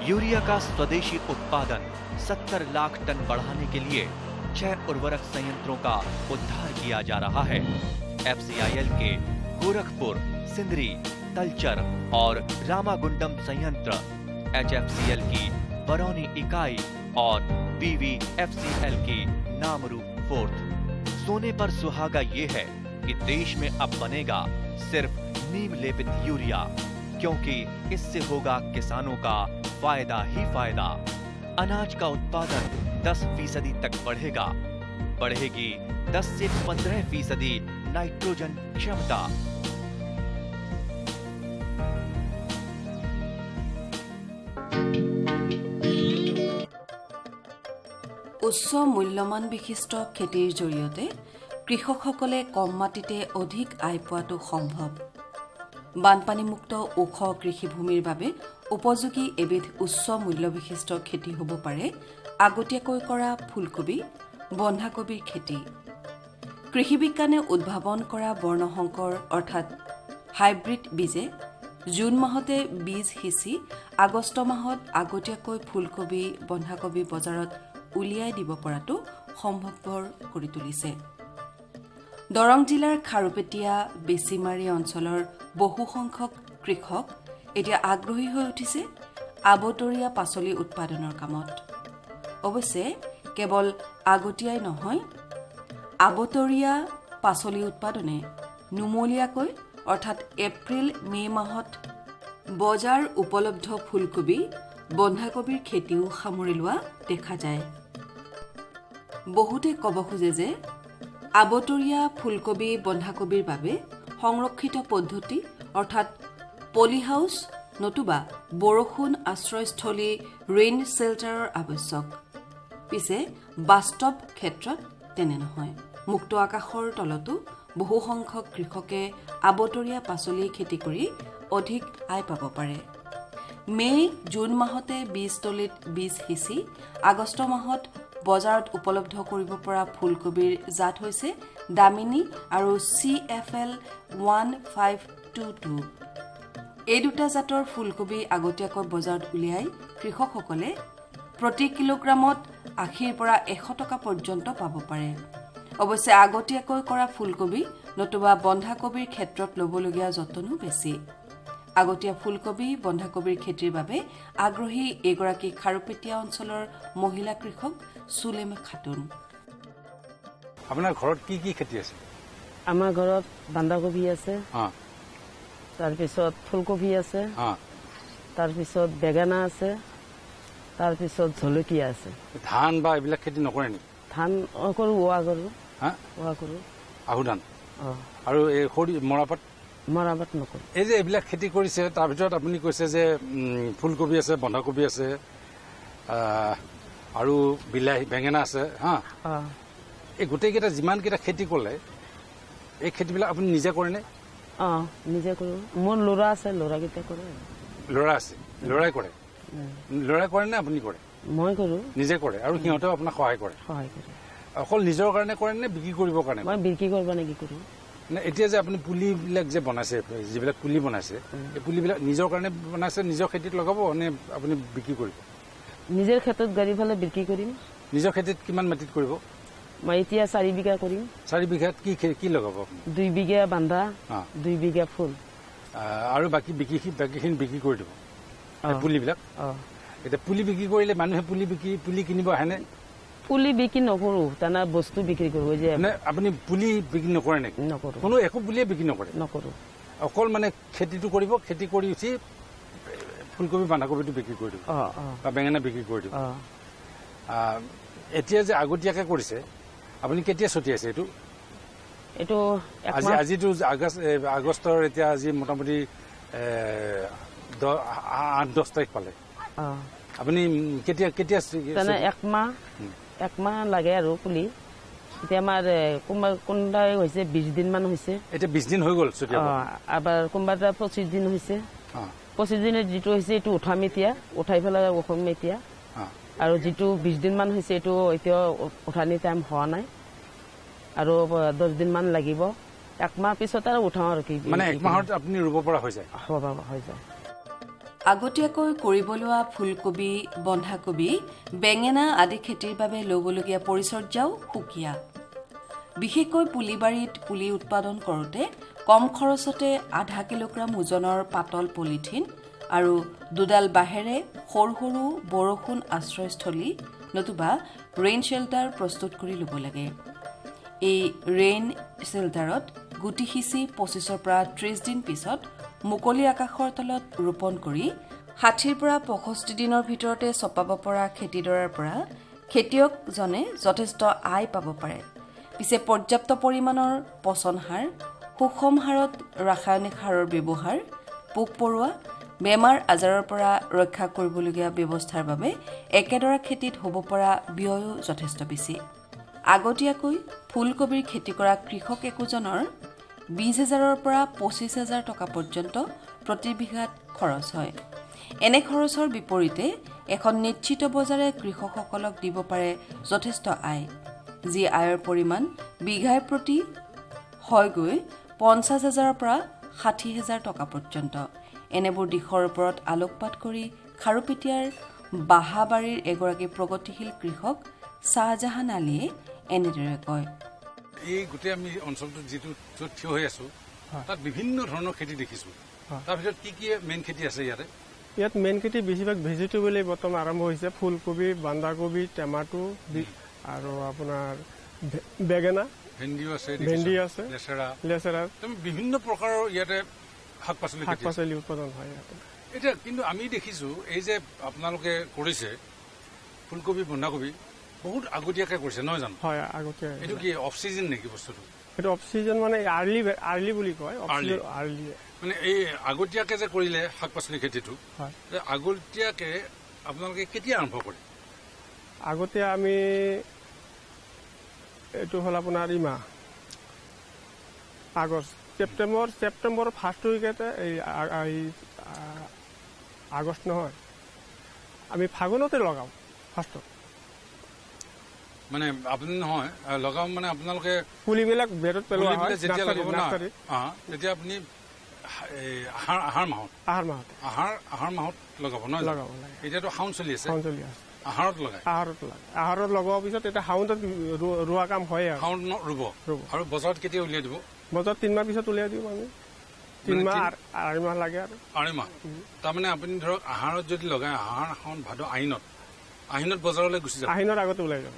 Urea का स्वदेशी उत्पादन 70 लाख टन बढ़ाने के लिए 6 उर्वरक संयंत्रों का उद्धार किया जा रहा है। FCIL के गोरखपुर, सिंदरी, तलचर और रामागुंडम संयंत्र, HFCL की बरौनी इकाई और BVFCL की नामरू फोर्थ। सोने पर सुहागा ये है कि देश में अब बनेगा सिर्फ नीम लेपित यूरिया, क्योंकि इससे होगा किसानों का फायदा ही फायदा। अनाज का उत्पादन 10% तक बढ़ेगा। बढ़ेगी 10 से 15% नाइट्रोजन क्षमता। उच्च मूल्যমান বিশিষ্ট খেতিৰ জৰিয়তে কৃষকসকলে কম মাটিতে অধিক আয় পোৱাটো সম্ভৱ। বানপানীমুক্ত ওখ কৃষিভূমিৰ বাবে উপযোগী এবিধ উচ্চ মূল্য বিশিষ্ট খেতি হ'ব পাৰে আগতীয়াকৈ কৰা ফুলকবি, বন্ধাকবিৰ খেতি। কৃষি বিজ্ঞানে উদ্ভাৱন কৰা বৰ্ণসংকৰ অৰ্থাৎ হাইব্ৰিড বীজে জুন মাহতে বীজ সিঁচি আগষ্ট মাহত আগতীয়াকৈ ফুলকবি, বন্ধাকবি বজাৰত উলিয়াই দিব পৰাটো সম্ভৱপৰ কৰি তুলিছে। দৰং জিলাৰ খাৰুপেটীয়া বেছিমাৰী অঞ্চলৰ বহু সংখ্যক কৃষক এতিয়া আগ্ৰহী হৈ উঠিছে আবতৰীয়া পাচলি উৎপাদনৰ কামত। অৱশ্যে কেৱল আগতীয়াই নহয়, আবতৰীয়া পাচলি উৎপাদনে নুমলীয়াকৈ অৰ্থাৎ এপ্ৰিল-মে মাহত বজাৰ উপলব্ধ ফুলকবি, বন্ধাকবিৰ খেতিও সামৰি লোৱা দেখা যায়। বহুতে ক'ব খোজে যে আবতৰীয়া ফুলকবি, বন্ধাকবিৰ বাবে সংৰক্ষিত পদ্ধতি অৰ্থাৎ পলি হাউচ নতুবা বৰষুণ আশ্ৰয়স্থলী ৰেইন শেল্টাৰৰ আৱশ্যক। পিছে বাস্তৱ ক্ষেত্ৰত তেনে নহয়। মুক্ত আকাশৰ তলতো বহু সংখ্যক কৃষকে আবতৰীয়া পাচলি খেতি কৰি অধিক আয় পাব পাৰে। মে' জুন মাহতে বীজতলীত বীজ সিঁচি আগষ্ট মাহত বজাৰত উপলব্ধ কৰিব পৰা ফুলকবিৰ জাত হৈছে দামিনী আৰু CFL 1522। এই দুটা জাতৰ ফুলকবি আগতীয়াকৈ বজাৰত উলিয়াই কৃষকসকলে প্ৰতি কিলোগ্ৰামত 80 পৰা 100 টকা পৰ্যন্ত পাব পাৰে। অৱশ্যে আগতীয়াকৈ কৰা ফুলকবি নতুবা বন্ধাকবিৰ ক্ষেত্ৰত ল'বলগীয়া যতনো বেছি। আগতীয়া ফুলকবি, বন্ধাকবিৰ খেতিৰ বাবে আগ্ৰহী এগৰাকী খাৰুপেটীয়া অঞ্চলৰ মহিলা কৃষক সুলেমা খাতুন। আপোনাৰ ঘৰত কি কি খেতি আছে? আমাৰ ঘৰত বন্ধাকবি আছে, তাৰপিছত ফুলকবি আছে, তাৰপিছত বেঙেনা আছে, তাৰপিছত জলকীয়া আছে। ধান বা এইবিলাক খেতি নকৰে নেকি? ধান কৰোঁ, ওৱা কৰোঁ, ওৱা কৰোঁ। আহু ধান আৰু এই সৰি মৰাপাট মৰাপাট নকৰোঁ। এই যে এইবিলাক খেতি কৰিছে, তাৰ ভিতৰত আপুনি কৈছে যে ফুলকবি আছে, বন্ধাকবি আছে আৰু বিলাহী, বেঙেনা আছে। এই গোটেইকেইটা যিমানকেইটা খেতি কৰিলে, এই খেতিবিলাক আপুনি নিজে কৰেনে? নিজে কৰোঁ। মোৰ ল'ৰা আছে, ল'ৰাকেইটা কৰে। ল'ৰা আছে, ল'ৰাই কৰে? ল'ৰাই কৰে নে আপুনি কৰে? মই কৰোঁ। নিজে কৰে আৰু সিহঁতেও আপোনাক সহায় কৰে? সহায় কৰে। অকল নিজৰ কাৰণে কৰে নে বিক্ৰী কৰিবৰ কাৰণে? মই বিক্ৰী কৰিব নেকি কৰোঁ। এতিয়া যে আপুনি পুলিবিলাক যে বনাইছে, যিবিলাক পুলি বনাইছে, এই পুলিবিলাক নিজৰ কাৰণে বনাইছে, নিজৰ খেতিত লগাব নে আপুনি বিক্ৰী কৰিব? নিজৰ ক্ষেত্ৰত গাড়ী ফালে বিক্ৰী কৰিম। নিজৰ খেতিত কিমান মাটিত কৰিব? মই এতিয়া 4 বিঘা কৰিম। 4 বিঘাত কি লগাব? 2 বিঘা বন্ধা, 2 বিঘা ফুল আৰু বাকীখিনি বিক্ৰী কৰি দিব পুলিবিলাক। এতিয়া পুলি বিক্ৰী কৰিলে মানুহে পুলি কিনিব আহেনে? পুলি বিক্ৰী নকৰোঁ, তাৰমানে বস্তু বিক্ৰী কৰোঁ। যে আপুনি পুলি বিক্ৰী নকৰে নেকি? নকৰোঁ। কোনো একো পুলিয়ে বিক্ৰী নকৰে? নকৰোঁ। অকল মানে খেতিটো কৰিব, খেতি কৰি উঠি ফুলকবি, বন্ধাকবিটো বিক্ৰী কৰি দিব বা বেঙেনা বিক্ৰী কৰি দিব। এতিয়া যে আগতীয়াকৈ কৰিছে, আপুনি কেতিয়া ছটিয়াইছে এইটো? এইটো আজিতো আগষ্টৰ, এতিয়া আজি মোটামুটি 8-10 তাৰিখ পালে। আপুনি কেতিয়া 1 মাহ লাগে আৰু পুলি। এতিয়া আমাৰ কোনোবাই হৈছে 20 দিন মান হৈছে। এতিয়া 20 দিন হৈ গ'ল ছটিয়াব? আবার কোনোবাটা 25 দিন হৈছে। 25 দিনত যিটো হৈছে এইটো উঠাম, এতিয়া উঠাই পেলাই উঠাম এতিয়া। আৰু যিটো 20 দিন মান হৈছে এইটো এতিয়া উঠানি টাইম হোৱা নাই আৰু 10 দিন মান লাগিব। 1 মাহ পিছত আৰু উঠাম আৰু কি, মানে 1 মাহত আপুনি ৰুব পৰা হৈ যায়? হৈ যায়। আগতীয়াকৈ কৰিব লোৱা ফুলকবি, বন্ধাকবি, বেঙেনা আদি খেতিৰ বাবে ল'বলগীয়া পৰিচৰ্যাও সুকীয়া। বিশেষকৈ পুলিবাৰীত পুলি উৎপাদন কৰোঁতে কম খৰচতে 0.5 কিলোগ্ৰাম ওজনৰ পাতল পলিথিন আৰু 2ডাল বাঁহেৰে সৰু সৰু বৰষুণ আশ্ৰয়স্থলী নতুবা ৰেইন শেল্টাৰ প্ৰস্তুত কৰি ল'ব লাগে। এই ৰেইন শেল্টাৰত গুটি সিঁচি 25 পৰা 30 দিন পিছত মুকলি আকাশৰ তলত ৰোপণ কৰি 60 পৰা 65 দিনৰ ভিতৰতে চপাব পৰা খেতিডৰাৰ পৰা খেতিয়কজনে যথেষ্ট আয় পাব পাৰে। পিছে পৰ্যাপ্ত পৰিমাণৰ পচন সাৰ, সুষম হাৰত ৰাসায়নিক সাৰৰ ব্যৱহাৰ, পোক পৰুৱা, বেমাৰ আজাৰৰ পৰা ৰক্ষা কৰিবলগীয়া ব্যৱস্থাৰ বাবে একেডৰা খেতিত হ'ব পৰা ব্যয়ো যথেষ্ট বেছি। আগতীয়াকৈ ফুলকবিৰ খেতি কৰা কৃষক একোজনৰ 20,000 পৰা 25,000 টকা পৰ্যন্ত প্ৰতি বিঘাত খৰচ হয়। এনে খৰচৰ বিপৰীতে এখন নিশ্চিত বজাৰে কৃষকসকলক দিব পাৰে যথেষ্ট আয়, যি আয়ৰ পৰিমাণ বিঘাই প্ৰতি হয়গৈ 50,000 পৰা 60,000 টকা পৰ্যন্ত। এনেবোৰ দিশৰ ওপৰত আলোকপাত কৰি খাৰুপেটীয়াৰ বাহাবাৰীৰ এগৰাকী প্ৰগতিশীল কৃষক শ্বাহজাহান আলীয়ে এনেদৰে কয়। এই গোটেই আমি অঞ্চলটোত যিটো য'ত থিয় হৈ আছো তাত বিভিন্ন ধৰণৰ খেতি দেখিছো। তাৰ ভিতৰত কি কি মেইন খেতি আছে ইয়াতে? ইয়াত মেইন খেতি বেছিভাগ ভেজিটেবল বৰ্তমান আৰম্ভ হৈছে। ফুলকবি, বন্ধাকবি, টমাটো আৰু আপোনাৰ বেঙেনা, ভেন্দি আছে, লেচেৰা, বিভিন্ন প্ৰকাৰৰ ইয়াতে শাক পাচলি উৎপাদন হয় ইয়াতে। এতিয়া কিন্তু আমি দেখিছো এই যে আপোনালোকে কৰিছে ফুলকবি, বন্ধাকবি বহুত আগতীয়াকে কৰিছে নহয় জানো? হয়, আগতীয়া। এইটো কি অফ চিজন নেকি বস্তুটো? এইটো অফ চিজন মানে আৰ্লি বুলি কয়। আৰ্লি মানে এই আগতীয়াকে যে কৰিলে শাক পাচলি খেতিটো, আগতীয়াকে আপোনালোকে কেতিয়া আৰম্ভ কৰে? আগতীয়া আমি এইটো হ'ল আপোনাৰ ইমাহ আগষ্ট, ছেপ্টেম্বৰৰ ফাৰ্ষ্ট উইকতে আগষ্ট নহয়, আমি ফাগুনতে লগাওঁ ফাৰ্ষ্টত। মানে আপুনি নহয় লগাও মানে আপোনালোকে পুলিবিলাক বেৰত পেলোৱা হয় যেতিয়া লগাব না, তেতিয়া আপুনি আহাৰ মাহত লগাব নহয়? লগাব লাগে। এতিয়াতো শাওন চলি আছে, আহাৰত লগোৱাৰ পিছত এতিয়া শাওনত ৰোৱা কাম হয় আৰু শাওন ৰুব। আৰু বজাৰত কেতিয়া উলিয়াই দিব? বজাৰত 3 মাহ পিছত উলিয়াই দিওঁ আমি। 3 মাহ 2.5 মাহ লাগে আৰু 2.5 মাহ। তাৰমানে আপুনি ধৰক আহাৰত যদি লগাই আহাৰ, শাওন, ভাদ, আহিনত বজাৰলৈ গুচি যাব। আহিনৰ আগতে ওলাই যাব।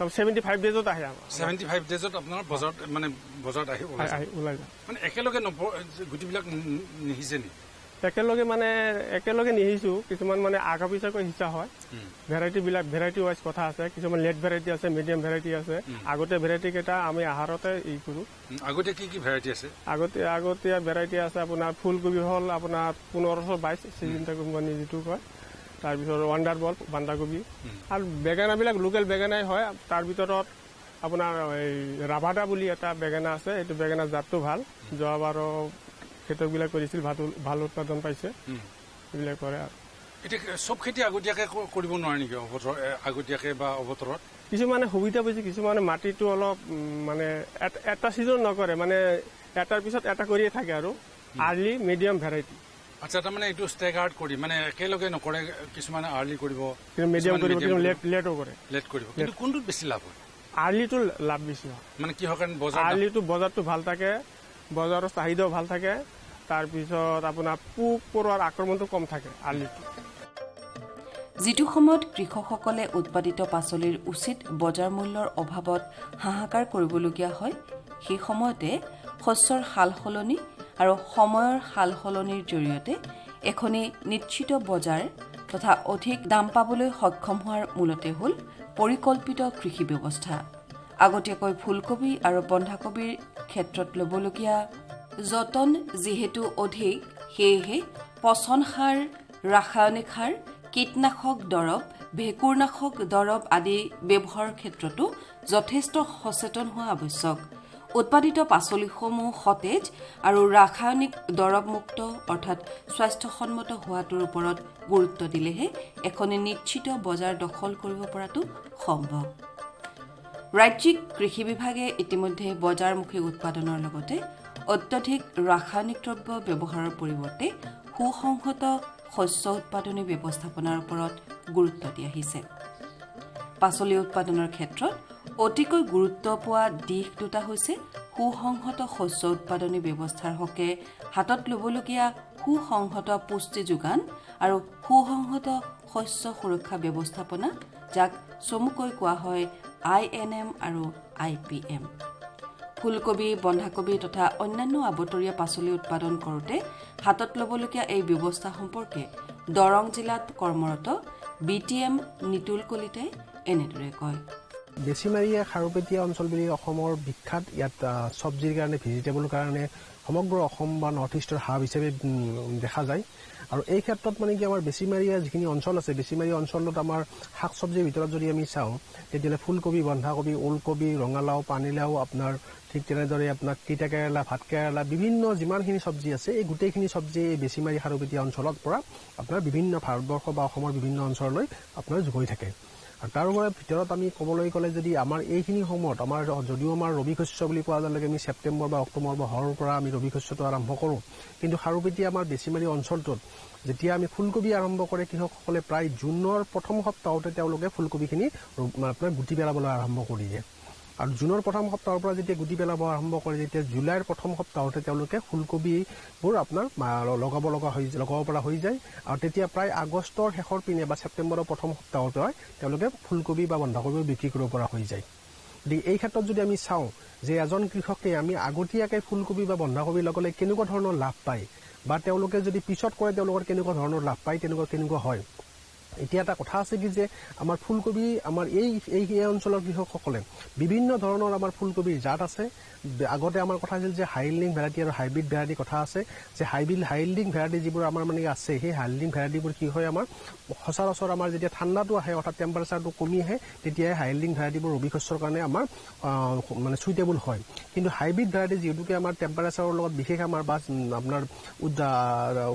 75 ডেজত আহে আমাৰ। 75 ডেজত আপোনাৰ বজাৰত আহি ওলাই যায়। মানে একেলগে গুটিবিলাক নিসিঁচে নেকি? একেলগে নিসিঁচো। কিছুমান মানে আগা পিছাকৈ সিঁচা হয়। ভেৰাইটি ৱাইজ কথা আছে। কিছুমান লেট ভেৰাইটি আছে, মিডিয়াম ভেৰাইটি আছে। আগতে ভেৰাইটি কেইটা আমি আহাৰতে কৰো। আগতে কি ভেৰাইটি আছে? আগতীয়া ভেৰাইটি আছে আপোনাৰ ফুলকবি হ'ল আপোনাৰ 1522 চিজিনটা কোম্পানী যিটো কয়। তাৰপিছত ৱাণ্ডাৰ বল, বন্ধাকবি আৰু বেঙেনাবিলাক লোকেল বেঙেনাই হয়। তাৰ ভিতৰত আপোনাৰ এই ৰাভাদা বুলি এটা বেঙেনা আছে। এইটো বেঙেনা জাতটো ভাল। যোৱাবাৰো খেতিয়কবিলাক কৰিছিল, ভাল উৎপাদন পাইছে। এইবিলাক কৰে আৰু এতিয়া চব খেতি আগতীয়াকে কৰিব নোৱাৰে নেকি? আগতীয়াকে বা অৱতৰত কিছুমানে সুবিধা পাইছে, কিছুমানে মাটিটো অলপ মানে এটা ছিজন নকৰে, মানে এটাৰ পিছত এটা কৰিয়ে থাকে আৰু আৰ্লি মিডিয়াম ভেৰাইটি। আচ্ছা, তাৰমানে এইটো ষ্টেগাৰ্ড কৰি মানে একেলগে নকৰে, কিছুমানে আৰ্লি কৰিব, মিডিয়াম কৰিব, লেটো কৰে। লেট কৰিব। কিন্তু কোনটোত বেছি লাভ হয়? আৰ্লিটো লাভ বেছি হয়। মানে কিহৰ কাৰণে? আৰ্লিটো বজাৰটো ভাল থাকে, বজাৰৰ চাহিদাও ভাল থাকে। তাৰপিছত আপোনাৰ পোক পৰুৱাৰ আক্ৰমণটো কম থাকে আৰ্লিটো। যিটো সময়ত কৃষকসকলে উৎপাদিত পাচলিৰ উচিত বজাৰ মূল্যৰ অভাৱত হাহাকাৰ কৰিবলগীয়া হয়, সেই সময়তে শস্যৰ সাল সলনি আৰু সময়ৰ সাল সলনিৰ জৰিয়তে এখনি নিশ্চিত বজাৰ তথা অধিক দাম পাবলৈ সক্ষম হোৱাৰ মূলতে হ'ল পৰিকল্পিত কৃষি ব্যৱস্থা। আগতীয়াকৈ ফুলকবি আৰু বন্ধাকবিৰ ক্ষেত্ৰত ল'বলগীয়া যতন যিহেতু অধিক, সেয়েহে পচন সাৰ, ৰাসায়নিক সাৰ, কীটনাশক দৰৱ, ভেঁকুৰনাশক দৰৱ আদি ব্যৱহাৰৰ ক্ষেত্ৰতো যথেষ্ট সচেতন হোৱা আৱশ্যক। উৎপাদিত পাচলিসমূহ সতেজ আৰু ৰাসায়নিক দৰৱমুক্ত অৰ্থাৎ স্বাস্থ্যসন্মত হোৱাটোৰ ওপৰত গুৰুত্ব দিলেহে এখনি নিশ্চিত বজাৰ দখল কৰিব পৰাটো সম্ভৱ। ৰাজ্যিক কৃষি বিভাগে ইতিমধ্যে বজাৰমুখী উৎপাদনৰ লগতে অত্যধিক ৰাসায়নিক দ্ৰব্য ব্যৱহাৰৰ পৰিৱৰ্তে সুসংহত শস্য উৎপাদনী ব্যৱস্থাপনাৰ ওপৰত গুৰুত্ব দি আহিছে। পাচলি উৎপাদনৰ ক্ষেত্ৰত অতিকৈ গুৰুত্ব পোৱা দিশ দুটা হৈছে সুসংহত শস্য উৎপাদনী ব্যৱস্থাৰ হকে হাতত ল'বলগীয়া সুসংহত পুষ্টি যোগান আৰু সুসংহত শস্য সুৰক্ষা ব্যৱস্থাপনা, যাক চমুকৈ কোৱা হয় INM আৰু IPM। ফুলকবি, বন্ধাকবি তথা অন্যান্য আবতৰীয়া পাচলি উৎপাদন কৰোঁতে হাতত ল'বলগীয়া এই ব্যৱস্থা সম্পৰ্কে দৰং জিলাত কৰ্মৰত BTM নিতুল কলিতাই এনেদৰে কয়। বেছিমাৰীয়া খাৰুপেটীয়া অঞ্চল বুলি অসমৰ বিখ্যাত। ইয়াত চব্জিৰ কাৰণে, ভেজিটেবলৰ কাৰণে সমগ্ৰ অসম বা নৰ্থ ইষ্টৰ হাব হিচাপে দেখা যায়। আৰু এই ক্ষেত্ৰত মানে কি আমাৰ বেছিমাৰীয়া যিখিনি অঞ্চল আছে, বেছিমাৰীয়া অঞ্চলত আমাৰ শাক চব্জিৰ ভিতৰত যদি আমি চাওঁ, তেতিয়াহ'লে ফুলকবি, বন্ধাকবি, ওলকবি, ৰঙালাও, পানীলাও, আপোনাৰ ঠিক তেনেদৰে আপোনাৰ তিতা কেৰেলা, ভাত কেৰেলা, বিভিন্ন যিমানখিনি চব্জি আছে, এই গোটেইখিনি চব্জি এই বেছিমাৰী খাৰুপেটীয়া অঞ্চলৰ পৰা আপোনাৰ বিভিন্ন ভাৰতবৰ্ষ বা অসমৰ বিভিন্ন অঞ্চললৈ আপোনাৰ গৈ থাকে। আৰু তাৰ ভিতৰত আমি ক'বলৈ গ'লে যদি আমাৰ এইখিনি সময়ত আমাৰ যদিও আমাৰ ৰবি শস্য বুলি কোৱা যালৈকে আমি ছেপ্টেম্বৰ বা অক্টোবৰ মাহৰ পৰা আমি ৰবি শস্যটো আৰম্ভ কৰোঁ, কিন্তু খাৰুপেটীয়া আমাৰ বেছিমাৰী অঞ্চলটোত যেতিয়া আমি ফুলকবি আৰম্ভ কৰে কৃষকসকলে প্ৰায় জুনৰ প্ৰথম সপ্তাহতে তেওঁলোকে ফুলকবিখিনি আপোনাৰ গুটি পেলাবলৈ আৰম্ভ কৰি দিয়ে। আৰু জুনৰ প্ৰথম সপ্তাহৰ পৰা যেতিয়া গুটি পেলাব আৰম্ভ কৰে, যেতিয়া জুলাইৰ প্ৰথম সপ্তাহতে তেওঁলোকে ফুলকবিবোৰ আপোনাৰ লগাব পৰা হৈ যায়। আৰু তেতিয়া প্ৰায় আগষ্টৰ শেষৰ পিনে বা ছেপ্টেম্বৰৰ প্ৰথম সপ্তাহৰ পৰাই তেওঁলোকে ফুলকবি বা বন্ধাকবিও বিক্ৰী কৰিব পৰা হৈ যায়। গতিকে এই ক্ষেত্ৰত যদি আমি চাওঁ যে এজন কৃষকে আমি আগতীয়াকৈ ফুলকবি বা বন্ধাকবি লগালে কেনেকুৱা ধৰণৰ লাভ পায়, বা তেওঁলোকে যদি পিছত কৰে তেওঁলোকৰ কেনেকুৱা ধৰণৰ লাভ পায়, কেনেকুৱা হয়। এতিয়া এটা কথা আছে কি যে আমাৰ ফুলকবি, আমাৰ এই অঞ্চলৰ কৃষকসকলে বিভিন্ন ধৰণৰ আমাৰ ফুলকবিৰ জাত আছে। আগতে আমাৰ কথা আছিল যে হাইল্ডিং ভেৰাইটি আৰু হাইব্ৰিড ভেৰাইটি কথা আছে, যে হাইল্ডিং ভেৰাইটি যিবোৰ আমাৰ মানে আছে, সেই হাইল্ডিং ভেৰাইটিবোৰ কি হয়, আমাৰ সচৰাচৰ আমাৰ যেতিয়া ঠাণ্ডাটো আহে, অৰ্থাৎ টেম্পাৰেচাৰটো কমি আহে, তেতিয়াই হাইল্ডিং ভেৰাইটিবোৰ ৰবি শস্যৰ কাৰণে আমাৰ মানে চুইটেবল হয়। কিন্তু হাইব্ৰিড ভেৰাইটি যিহেতুকে আমাৰ টেম্পাৰেচাৰৰ লগত বিশেষ আমাৰ বা আপোনাৰ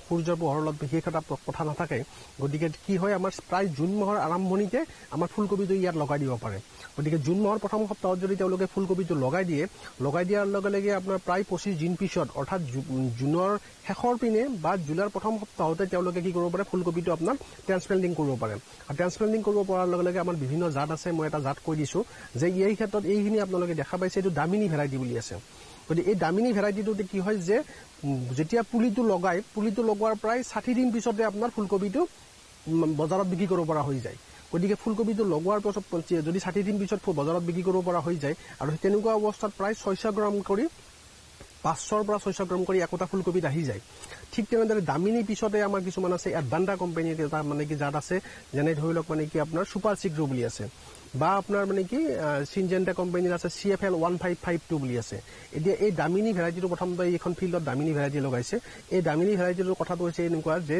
সূৰ্যৰ পোহৰৰ লগত বিশেষ এটা কথা নাথাকে, গতিকে কি হয়, আমাৰ প্ৰায় জুন মাহৰ আৰম্ভণিতে আমাৰ ফুলকবিটো ইয়াত লগাই দিব পাৰে। গতিকে জুন মাহৰ প্ৰথম সপ্তাহত যদি তেওঁলোকে ফুলকবিটো লগাই দিয়াৰ লগে লগে আপোনাৰ প্ৰায় 25 দিন পিছত, অৰ্থাৎ জুনৰ শেষৰ পিনে বা জুলাইৰ প্ৰথম সপ্তাহতে তেওঁলোকে কি কৰিব পাৰে, ফুলকবিটো আপোনাৰ ট্ৰেন্সপ্লেণ্টিং কৰিব পাৰে। আৰু ট্ৰেন্সপ্লেণ্টিং কৰিব পৰাৰ লগে লগে আমাৰ বিভিন্ন জাত আছে। মই এটা জাত কৈ দিছোঁ যে এই ক্ষেত্ৰত এইখিনি আপোনালোকে দেখা পাইছে, এইটো দামিনী ভেৰাইটি বুলি আছে। গতিকে এই দামিনী ভেৰাইটিটোতে কি হয় যে যেতিয়া পুলিটো লগোৱাৰ প্ৰায় 60 দিন পিছতে আপোনাৰ ফুলকবিটো বজাৰত বিক্ৰী কৰিব পৰা হৈ যায়। গতিকে ফুলকবিটো লগোৱাৰ পাছত যদি 60 দিন পিছত বজাৰত বিক্ৰী কৰিব পৰা হৈ যায়, আৰু তেনেকুৱা অৱস্থাত প্ৰায় 600 গ্ৰাম কৰি 500 পৰা 600 গ্ৰাম কৰি একোটা ফুলকবিত আহি যায়। ঠিক তেনেদৰে দামিনী পিছতে আমাৰ কিছুমান আছে, এডভান্টা কোম্পানীৰ এটা মানে কি জাত আছে, যেনে ধৰি লওক মানে কি আপোনাৰ ছুপাৰ চিগ্ৰো বুলি আছে, বা আপোনাৰ মানে কি চিনজেণ্টা কোম্পানীৰ আছে CFL 1552 বুলি আছে। এতিয়া এই দামিনী ভেৰাইটিটো প্ৰথমতে এইখন ফিল্ডত দামিনী ভেৰাইটি লগাইছে। এই দামিনী ভেৰাইটিটোৰ কথাটো হৈছে এনেকুৱা যে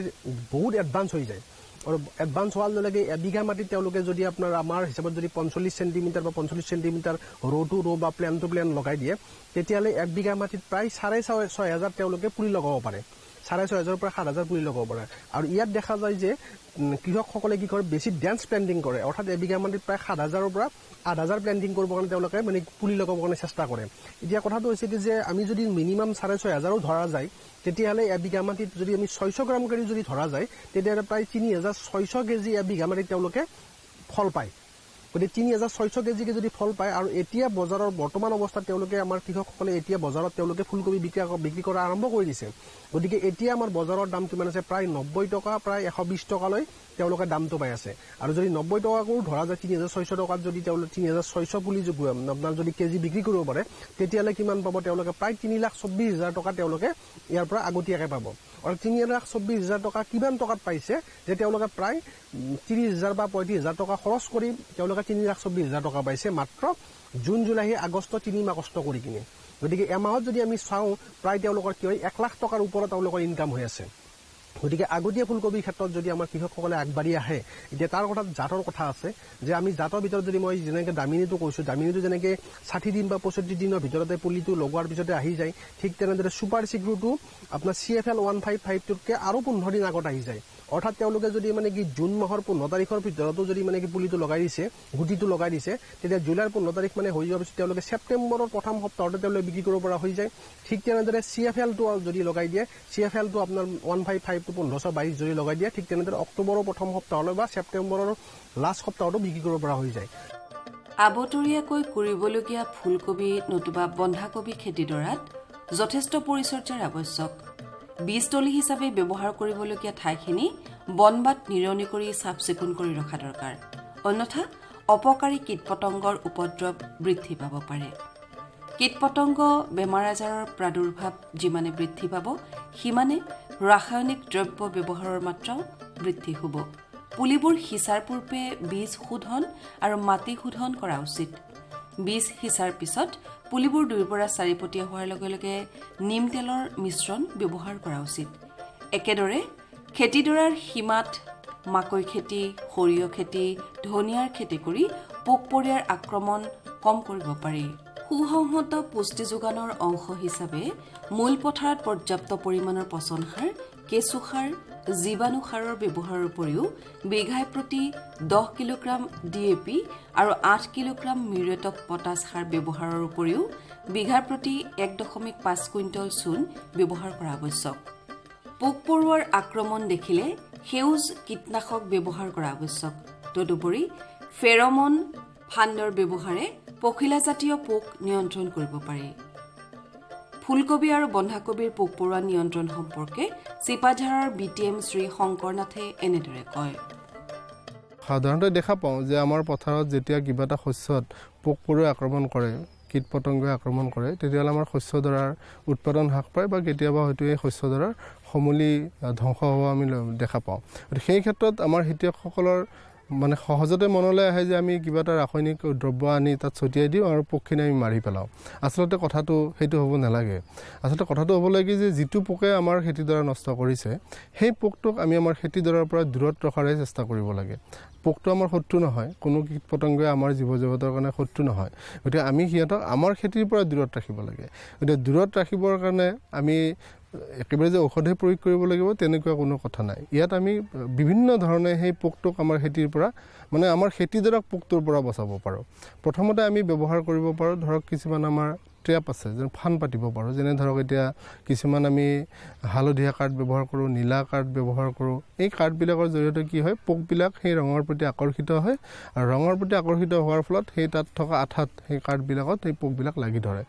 বহুত এডভান্স হৈ যায়, আৰু এডভান্স হোৱাৰ লগে লগে এবিঘা মাটিত তেওঁলোকে যদি আপোনাৰ আমাৰ হিচাপত যদি 45 চেণ্টিমিটাৰ বা 45 চেণ্টিমিটাৰ ৰ' টু ৰ' বা প্লেন টু প্লেন লগাই দিয়ে, তেতিয়াহ'লে 1 বিঘা মাটিত প্ৰায় 6,500 তেওঁলোকে পুলি লগাব পাৰে। 6,500 পৰা 7,000 পুলি লগাব পাৰে। আৰু ইয়াত দেখা যায় যে কৃষকসকলে কি কৰে, বেছি ডেন্স প্লেণ্টিং কৰে, অৰ্থাৎ এবিঘা মাটিত প্ৰায় 7,000 পৰা 8,000 প্লেণ্টিং কৰিবৰ কাৰণে তেওঁলোকে মানে পুলি লগাবৰ কাৰণে চেষ্টা কৰে। এতিয়া কথাটো হৈছে কি যে আমি যদি মিনিমাম 6,500 ধৰা যায়, তেতিয়াহ'লে এবিঘা মাটিত যদি আমি 600 গ্ৰাম কৰি যদি ধৰা যায়, তেতিয়াহ'লে প্ৰায় 3,600 কেজি এবিঘা মাটিত তেওঁলোকে ফল পায়। গতিকে 3,600 কেজিকে যদি ফল পায়, আৰু এতিয়া বজাৰৰ বৰ্তমান অৱস্থাত তেওঁলোকে আমাৰ কৃষকসকলে এতিয়া বজাৰত তেওঁলোকে ফুলকবি বিক্ৰী কৰা আৰম্ভ কৰি দিছে। গতিকে এতিয়া আমাৰ বজাৰৰ দাম কিমান আছে, প্ৰায় 90 টকা, প্ৰায় 120 টকালৈ তেওঁলোকে দামটো পাই আছে। আৰু যদি 90 টকাকৈও ধৰা যায়, 3,600 টকাত যদি তেওঁলোকে 3,600 পুলি আপোনাৰ যদি কেজি বিক্ৰী কৰিব পাৰে, তেতিয়াহ'লে কিমান পাব তেওঁলোকে, প্ৰায় 3,24,000 টকা তেওঁলোকে ইয়াৰ পৰা আগতীয়াকৈ পাব। আৰু 3,24,000 টকা কিমান টকাত পাইছে, যে তেওঁলোকে প্ৰায় 30,000 বা 35,000 টকা খৰচ কৰি তেওঁলোকে 3,24,000 টকা পাইছে, মাত্ৰ জুন, জুলাই, আগষ্ট 3 মাহ কষ্ট কৰি কিনে। গতিকে এমাহত যদি আমি চাওঁ, প্ৰায় তেওঁলোকৰ কি হয়, 1 লাখ টকাৰ ওপৰত তেওঁলোকৰ ইনকাম হৈ আছে। গতিকে আগতীয়া ফুলকবিৰ ক্ষেত্ৰত যদি আমাৰ কৃষকসকলে আগবাঢ়ি আহে, এতিয়া তাৰ কথা জাতৰ কথা আছে, যে আমি জাতৰ ভিতৰত যদি মই যেনেকৈ দামিনীটো কৈছোঁ, দামিনীটো যেনেকৈ 60 দিন বা 65 দিনৰ ভিতৰতে পুলিটো লগোৱাৰ পিছতে আহি যায়, ঠিক তেনেদৰে ছুপাৰ চিগ্ৰোটো আপোনাৰ CFL 1552তকৈ আৰু 15 দিন আগত আহি যায়। অৰ্থাৎ তেওঁলোকে যদি মানে কি জুন মাহৰ 15 তাৰিখৰ ভিতৰতো যদি মানে কি পুলিটো লগাই দিছে, গুটিটো লগাই দিছে, তেতিয়া জুলাইৰ 15 তাৰিখ মানে হৈ যোৱাৰ পিছত তেওঁলোকে ছেপ্টেম্বৰৰ প্ৰথম সপ্তাহতে তেওঁলোকে বিক্ৰী কৰিব পৰা হৈ যায়। ঠিক তেনেদৰে CFL টো যদি লগাই দিয়ে, CFL টো আপোনাৰ 1552 মাহটো 1522 যদি লগাই দিয়ে ঠিক তেনেদৰে অক্টোবৰৰ প্ৰথম সপ্তাহলৈ বা ছেপ্টেম্বৰৰ লাষ্ট সপ্তাহতো বিক্ৰী কৰিব পৰা হৈ যায়। আবতৰীয়াকৈ কৰিবলগীয়া ফুলকবি নতুবা বন্ধাকবি খেতিডৰাত যথেষ্ট পৰিচৰ্যাৰ আৱশ্যক। বীজতলী হিচাপে ব্যৱহাৰ কৰিবলগীয়া ঠাইখিনি বনবাত নিৰণি কৰি চাফ চিকুণ কৰি ৰখা দৰকাৰ, অন্যথা অপকাৰী কীট-পতংগৰ উপদ্ৰৱ বৃদ্ধি পাব পাৰে। কীট-পতংগ বেমাৰ আজাৰৰ প্ৰাদুৰ্ভাৱ যিমানে বৃদ্ধি পাব সিমানে ৰাসায়নিক দ্ৰব্য ব্যৱহাৰৰ মাত্ৰাও বৃদ্ধি হ'ব। পুলিবোৰ সিঁচাৰ পূৰ্বে বীজ শোধন আৰু মাটি শোধন কৰা উচিত। বীজ সিঁচাৰ পিছত পুলিবোৰ 2 পৰা 4 পটীয়া হোৱাৰ লগে লগে নিম তেলৰ মিশ্ৰণ ব্যৱহাৰ কৰা উচিত। একেদৰে খেতিডৰাৰ সীমাত মাকৈ খেতি, সৰিয়হ খেতি, ধনিয়াৰ খেতি কৰি পোক-পৰীয়াৰ আক্ৰমণ কম কৰিব পাৰি। সুসংহত পুষ্টি যোগানৰ অংশ হিচাপে মূল পথাৰত পৰ্যাপ্ত পৰিমাণৰ পচন সাৰ, কেঁচু সাৰ, জীৱাণু সাৰৰ ব্যৱহাৰৰ উপৰিও বিঘাই প্ৰতি 10 কিলোগ্ৰাম DAP আৰু 8 কিলোগ্ৰাম মিউৰেট অফ পটাছ সাৰ ব্যৱহাৰৰ উপৰিও বিঘাৰ প্ৰতি 1.5 কুইণ্টল চূণ ব্যৱহাৰ কৰা আৱশ্যক। পোক-পৰুৱাৰ আক্ৰমণ দেখিলে সেউজ কীটনাশক ব্যৱহাৰ কৰা আৱশ্যক। তদুপৰি ফেৰমন ফান্দৰ ব্যৱহাৰে পখিলাজাতীয় পোক নিয়ন্ত্ৰণ কৰিব পাৰি। ফুলকবি আৰু বন্ধাকবিৰ পোক-পৰুৱা নিয়ন্ত্ৰণ সম্পৰ্কে চিপাঝাৰৰ BTM শ্ৰী শংকৰ নাথে এনেদৰে কয়। সাধাৰণতে দেখা পাওঁ যে আমাৰ পথাৰত যেতিয়া কিবা এটা শস্যত পোক-পৰুৱাই আক্ৰমণ কৰে, কীট-পতংগই আক্ৰমণ কৰে, তেতিয়াহ'লে আমাৰ শস্যডৰাৰ উৎপাদন হ্ৰাস পায় বা কেতিয়াবা হয়তো এই শস্যডৰাৰ সমূলি ধ্বংস হোৱা আমি দেখা পাওঁ। সেই ক্ষেত্ৰত আমাৰ খেতিয়কসকলৰ মানে সহজতে মনলৈ আহে যে আমি কিবা এটা ৰাসায়নিক দ্ৰব্য আনি তাত ছটিয়াই দিওঁ আৰু পোকখিনি আমি মাৰি পেলাওঁ। আচলতে কথাটো সেইটো হ'ব নালাগে। আচলতে কথাটো হ'ব লাগে যে যিটো পোকে আমাৰ খেতিডৰা নষ্ট কৰিছে সেই পোকটোক আমি আমাৰ খেতিডৰাৰ পৰা দূৰত ৰখাৰে চেষ্টা কৰিব লাগে। পোকটো আমাৰ শত্ৰু নহয়, কোনো কীট পতংগই আমাৰ জীৱ জগতৰ কাৰণে শত্ৰু নহয়। গতিকে আমি সিহঁতক আমাৰ খেতিৰ পৰা দূৰত ৰাখিব লাগে। গতিকে দূৰত ৰাখিবৰ কাৰণে আমি একেবাৰে যে ঔষধে প্ৰয়োগ কৰিব লাগিব তেনেকুৱা কোনো কথা নাই। ইয়াত আমি বিভিন্ন ধৰণে সেই পোকটোক আমাৰ খেতিৰ পৰা মানে আমাৰ খেতিডৰাক পোকটোৰ পৰা বচাব পাৰোঁ। প্ৰথমতে আমি ব্যৱহাৰ কৰিব পাৰোঁ ধৰক কিছুমান আমাৰ ট্ৰেপ আছে, যেনে ফান পাতিব পাৰোঁ। যেনে ধৰক এতিয়া কিছুমান আমি হালধীয়া কাঠ ব্যৱহাৰ কৰোঁ, নীলা কাঠ ব্যৱহাৰ কৰোঁ। এই কাঠবিলাকৰ জৰিয়তে কি হয়, পোকবিলাক সেই ৰঙৰ প্ৰতি আকৰ্ষিত হয় আৰু ৰঙৰ প্ৰতি আকৰ্ষিত হোৱাৰ ফলত সেই তাত থকা আঠাত সেই কাঠবিলাকত সেই পোকবিলাক লাগি ধৰে।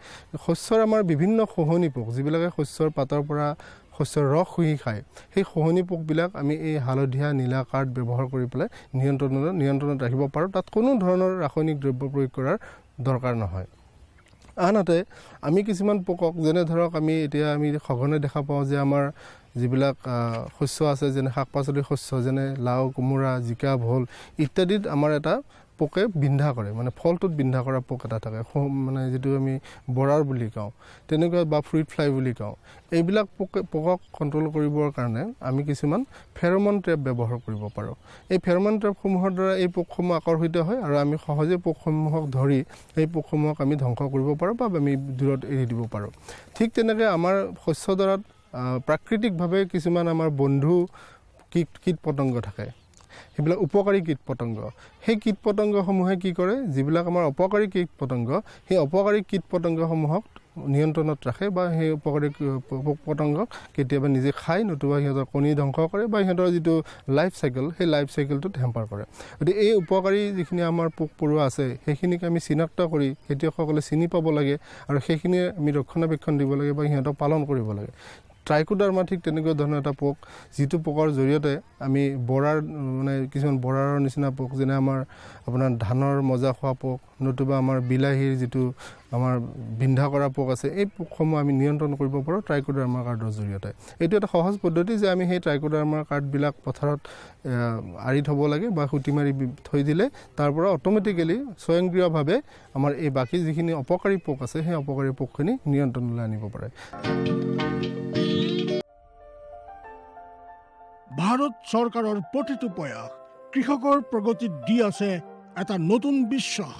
শস্যৰ আমাৰ বিভিন্ন খোহনি পোক যিবিলাকে শস্যৰ পাতৰ পৰা শস্যৰ ৰস শুহি খায়, সেই খোহনি পোকবিলাক আমি এই হালধীয়া নীলা কাঠ ব্যৱহাৰ কৰি পেলাই নিয়ন্ত্ৰণত ৰাখিব পাৰোঁ। তাত কোনো ধৰণৰ ৰাসায়নিক দ্ৰব্য প্ৰয়োগ কৰাৰ দৰকাৰ নহয়। আনহাতে আমি কিছুমান পোকক যেনে ধৰক আমি সঘনে দেখা পাওঁ যে আমাৰ যিবিলাক শস্য আছে, যেনে শাক পাচলিৰ শস্য যেনে লাও, কোমোৰা, জিকা, ভোল ইত্যাদিত আমাৰ এটা পোকে বিন্ধা কৰে, মানে ফলটোত বিন্ধা কৰা পোক এটা থাকে, মানে যিটো আমি বৰাৰ বুলি কওঁ, তেনেকুৱা বা ফ্ৰুইট ফ্লাই বুলি কওঁ। এইবিলাক পোকক কণ্ট্ৰল কৰিবৰ কাৰণে আমি কিছুমান ফেৰমন ট্ৰেপ ব্যৱহাৰ কৰিব পাৰোঁ। এই ফেৰমন ট্ৰেপসমূহৰ দ্বাৰা এই পোকসমূহ আকৰ্ষিত হয় আৰু আমি সহজে পোকসমূহক ধৰি এই পোকসমূহক আমি ধ্বংস কৰিব পাৰোঁ বা আমি দূৰত এৰি দিব পাৰোঁ। ঠিক তেনেকৈ আমাৰ শস্যডৰাত প্ৰাকৃতিকভাৱে কিছুমান আমাৰ বন্ধু কীট পতংগ থাকে, সেইবিলাক উপকাৰী কীট পতংগ। সেই কীট পতংগসমূহে কি কৰে, যিবিলাক আমাৰ অপকাৰী কীট পতংগ, সেই অপকাৰী কীট পতংগসমূহক নিয়ন্ত্ৰণত ৰাখে বা সেই উপকাৰী পোক পতংগক কেতিয়াবা নিজে খায়, নতুবা সিহঁতৰ কণী ধ্বংস কৰে বা সিহঁতৰ যিটো লাইফ চাইকেল সেই লাইফ চাইকেলটোত হেম্পাৰ কৰে। গতিকে এই উপকাৰী যিখিনি আমাৰ পোক পৰুৱা আছে সেইখিনিক আমি চিনাক্ত কৰি খেতিয়কসকলে চিনি পাব লাগে আৰু সেইখিনি আমি ৰক্ষণাবেক্ষণ দিব লাগে বা সিহঁতক পালন কৰিব লাগে। ট্ৰাইকোডাৰ্মা ঠিক তেনেকুৱা ধৰণৰ এটা পোক, যিটো পোকৰ জৰিয়তে আমি কিছুমান বৰাৰৰ নিচিনা পোক, যেনে আমাৰ আপোনাৰ ধানৰ মজা খোৱা পোক, নতুবা আমাৰ বিলাহীৰ যিটো আমাৰ বিন্ধা কৰা পোক আছে, এই পোকসমূহ আমি নিয়ন্ত্ৰণ কৰিব পাৰোঁ ট্ৰাইকোডাৰ্মা কাৰ্ডৰ জৰিয়তে। এইটো এটা সহজ পদ্ধতি যে আমি সেই ট্ৰাইকোডাৰ্মা কাৰ্ডবিলাক পথাৰত আঁৰি থ'ব লাগে বা খুটি মাৰি থৈ দিলে তাৰ পৰা অট'মেটিকেলি স্বয়ংক্ৰিয়ভাৱে আমাৰ এই বাকী যিখিনি অপকাৰী পোক আছে সেই অপকাৰী পোকখিনি নিয়ন্ত্ৰণলৈ আনিব পাৰে। ভাৰত চৰকাৰৰ প্ৰতিটো প্ৰয়াস কৃষকৰ প্ৰগতিত দি আছে এটা নতুন বিশ্বাস।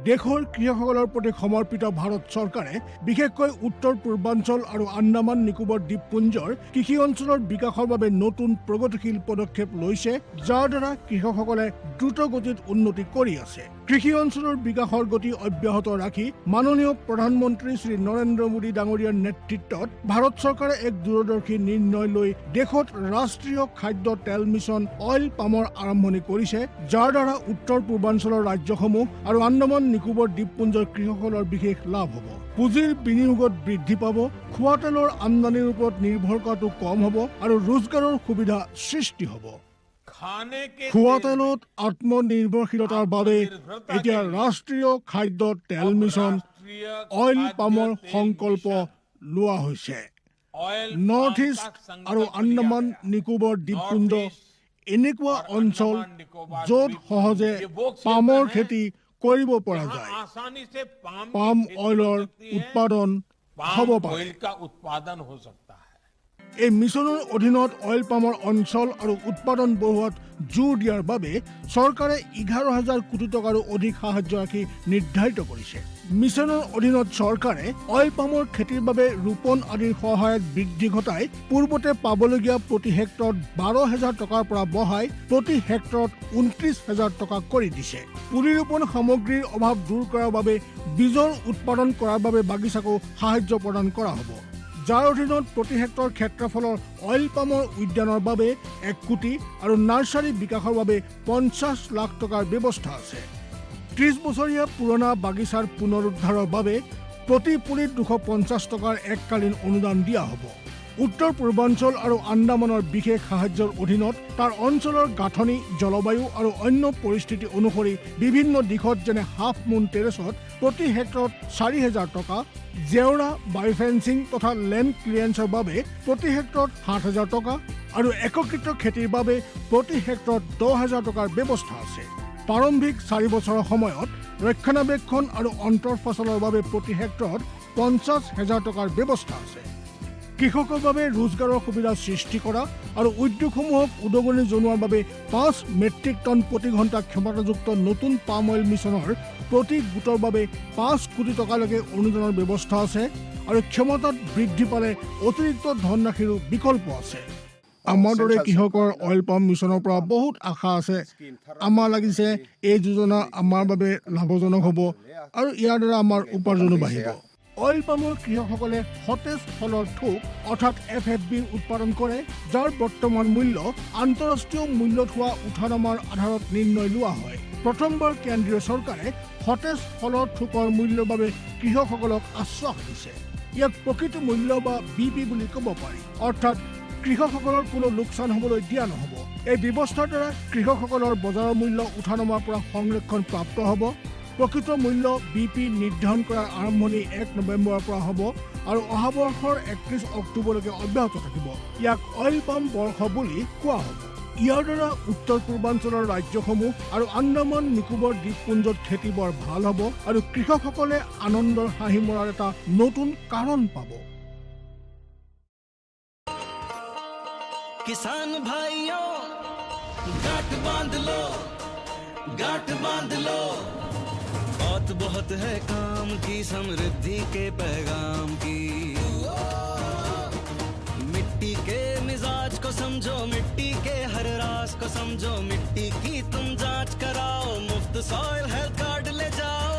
দেশৰ কৃষকসকলৰ প্ৰতি সমৰ্পিত ভাৰত চৰকাৰে বিশেষকৈ উত্তৰ পূৰ্বাঞ্চল আৰু আন্দামান নিকোবৰ দ্বীপপুঞ্জৰ কৃষি অঞ্চলৰ বিকাশৰ বাবে নতুন প্ৰগতিশীল পদক্ষেপ লৈছে, যাৰ দ্বাৰা কৃষকসকলে দ্ৰুত গতিত উন্নতি কৰি আছে। কৃষি অঞ্চলৰ বিকাশৰ গতি অব্যাহত ৰাখি মাননীয় প্ৰধানমন্ত্ৰী শ্ৰী নৰেন্দ্ৰ মোদী ডাঙৰীয়াৰ নেতৃত্বত ভাৰত চৰকাৰে এক দূৰদৰ্শী নিৰ্ণয় লৈ দেশত ৰাষ্ট্ৰীয় খাদ্য তেল মিছন অইল পামৰ আৰম্ভণি কৰিছে, যাৰ দ্বাৰা উত্তৰ পূৰ্বাঞ্চলৰ ৰাজ্যসমূহ আৰু আন্দামান নিকোবৰ দ্বীপপুঞ্জৰ কৃষকসকলৰ বিশেষ লাভ হ'ব। পুঁজিৰ বিনিয়োগত বৃদ্ধি পাব, খোৱা তেলৰ আমদানিৰ ওপৰত নিৰ্ভৰ কৰাটো কম হ'ব আৰু ৰোজগাৰৰ সুবিধা সৃষ্টি হ'ব। খোৱা তেলত আত্মনিৰ্ভৰশীলতাৰ বাবে এতিয়া ৰাষ্ট্ৰীয় খাদ্য তেল মিছন অইল পামৰ সংকল্প লোৱা হৈছে। নৰ্থ ইষ্ট আৰু আন্দামান নিকোবৰ দ্বীপপুঞ্জ এনেকুৱা অঞ্চল য'ত সহজে পামৰ খেতি কৰিব পৰা যায়। পাম অইলৰ উৎপাদন হ'ব পাৰে। এই মিছনৰ অধীনত অইল পামৰ অঞ্চল আৰু উৎপাদন বঢ়োৱাত জোৰ দিয়াৰ বাবে চৰকাৰে 11,000 কোটি টকাৰো অধিক সাহায্য ৰাখি নিৰ্ধাৰিত কৰিছে। মিছনৰ অধীনত চৰকাৰে অইল পামৰ খেতিৰ বাবে ৰোপণ আদিৰ সহায়ত বৃদ্ধি ঘটাই পূৰ্বতে পাবলগীয়া প্ৰতি হেক্টৰত 12,000 টকাৰ পৰা বঢ়াই প্ৰতি হেক্টৰত 29,000 টকা কৰি দিছে। পুলি ৰোপণ সামগ্ৰীৰ অভাৱ দূৰ কৰাৰ বাবে বীজৰ উৎপাদন কৰাৰ বাবে বাগিচাকো সাহায্য প্ৰদান কৰা হ'ব, যাৰ অধীনত প্ৰতি হেক্টৰ ক্ষেত্ৰফলৰ অইল পামৰ উদ্যানৰ বাবে 1 কোটি আৰু নাৰ্চাৰী বিকাশৰ বাবে 50 লাখ টকাৰ ব্যৱস্থা আছে। 30 বছৰীয়া পুৰণা বাগিচাৰ পুনৰুদ্ধাৰৰ বাবে প্ৰতি পুলিত 250 টকাৰ এককালীন অনুদান দিয়া হ'ব। উত্তৰ পূৰ্বাঞ্চল আৰু আন্দামানৰ বিশেষ সাহায্যৰ অধীনত তাৰ অঞ্চলৰ গাঁথনি, জলবায়ু আৰু অন্য পৰিস্থিতি অনুসৰি বিভিন্ন দিশত যেনে হাফ মুন টেৰেছত প্ৰতি হেক্টৰত 4,000 টকা, জেওৰা, বায়'ফেন্সিং তথা লেণ্ড ক্লিয়াৰেন্সৰ বাবে প্ৰতি হেক্টৰত 7,000 টকা আৰু একত্ৰিত খেতিৰ বাবে প্ৰতি হেক্টৰত 10,000 টকাৰ ব্যৱস্থা আছে। প্ৰাৰম্ভিক 4 বছৰৰ সময়ত ৰক্ষণাবেক্ষণ আৰু অন্তৰ ফচলৰ বাবে প্ৰতি হেক্টৰত 50,000 টকাৰ ব্যৱস্থা আছে। কৃষকৰ বাবে ৰোজগাৰৰ সুবিধা সৃষ্টি কৰা আৰু উদ্যোগসমূহক উদগনি জনোৱাৰ বাবে 5 মেট্ৰিক টন প্ৰতি ঘণ্টা ক্ষমতাযুক্ত নতুন পাম অইল মিছনৰ প্ৰতি গোটৰ বাবে 5 কোটি টকালৈকে অনুদানৰ ব্যৱস্থা আছে আৰু ক্ষমতাত বৃদ্ধি পালে অতিৰিক্ত ধনৰাশিৰো বিকল্প আছে। আমাৰ দৰে কৃষকৰ অইল পাম মিছনৰ পৰা বহুত আশা আছে। আমাৰ লাগিছে এই যোজনা আমাৰ বাবে লাভজনক হ'ব আৰু ইয়াৰ দ্বাৰা আমাৰ উপাৰ্জনো বাঢ়িব। অইল পামৰ কৃষকসকলে সতেজ ফলৰ থোক অৰ্থাৎ FFB উৎপাদন কৰে, যাৰ বৰ্তমান মূল্য আন্তঃৰাষ্ট্ৰীয় মূল্যত হোৱা উঠানামাৰ আধাৰত নিৰ্ণয় লোৱা হয়। প্ৰথমবাৰ কেন্দ্ৰীয় চৰকাৰে সতেজ ফলৰ থোকৰ মূল্যৰ বাবে কৃষকসকলক আশ্বাস দিছে। ইয়াক প্ৰকৃত মূল্য বা BP বুলি ক'ব পাৰি, অৰ্থাৎ কৃষকসকলৰ কোনো লোকচান হ'বলৈ দিয়া নহ'ব। এই ব্যৱস্থাৰ দ্বাৰা কৃষকসকলৰ বজাৰৰ মূল্য উঠানমাৰ পৰা সংৰক্ষণ প্ৰাপ্ত হ'ব। প্ৰকৃত মূল্য BP নিৰ্ধাৰণ কৰাৰ আৰম্ভণি 1 নৱেম্বৰৰ পৰা হ'ব আৰু অহা বৰ্ষৰ 31 অক্টোবৰলৈকে অব্যাহত থাকিব। ইয়াক অইল পাম বৰ্ষ বুলি কোৱা হ'ব। ইয়াৰ দ্বাৰা উত্তৰ পূৰ্বাঞ্চলৰ ৰাজ্যসমূহ আৰু আন্দামান নিকোবৰ দ্বীপপুঞ্জত খেতি বৰ ভাল হ'ব আৰু কৃষকসকলে আনন্দৰ হাঁহি মৰাৰ এটা নতুন কাৰণ পাব। किसान भाइयों गांठ बांध लो, गांठ बांध लो, बहुत बहुत है काम की, समृद्धि के पैगाम की। मिट्टी के मिजाज को समझो, मिट्टी के हर राज को समझो, मिट्टी की तुम जांच कराओ, मुफ्त सॉइल हेल्थ कार्ड ले जाओ।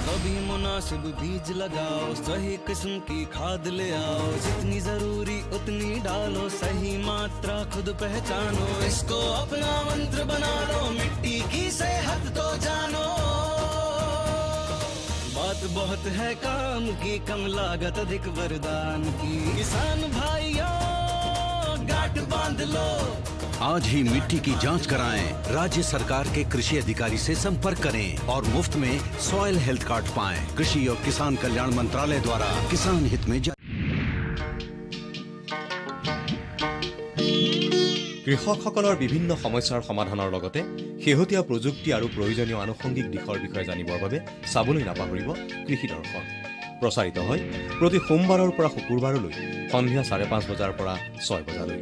कभी मुनासिब बीज लगाओ, सही किस्म की खाद ले आओ, जितनी जरूरी उतनी डालो, सही मात्रा खुद पहचानो, इसको अपना मंत्र बना लो, मिट्टी की सेहत तो जानो। बात बहुत है काम की, कम लागत अधिक वरदान की, किसान भाइयों गांठ बांध लो। आज ही मिट्टी की जांच कराएं, राज्य सरकार के कृषि अधिकारी से संपर्क करें और मुफ्त में सॉइल हेल्थ कार्ड पाएं। कृषि और किसान कल्याण मंत्रालय द्वारा किसान हित में কৃষকসকলৰ বিভিন্ন সমস্যাৰ সমাধানৰ লগতে শেহতীয়া প্ৰযুক্তি আৰু প্ৰয়োজনীয় আনুষংগিক দিশৰ বিষয়ে জানিবৰ বাবে চাবলৈ নাপাহৰিব কৃষি দৰ্শন। প্ৰচাৰিত হয় প্ৰতি সোমবাৰৰ পৰা শুকুৰবাৰলৈ সন্ধিয়া 5:30 বজাৰ পৰা 6 বজালৈ।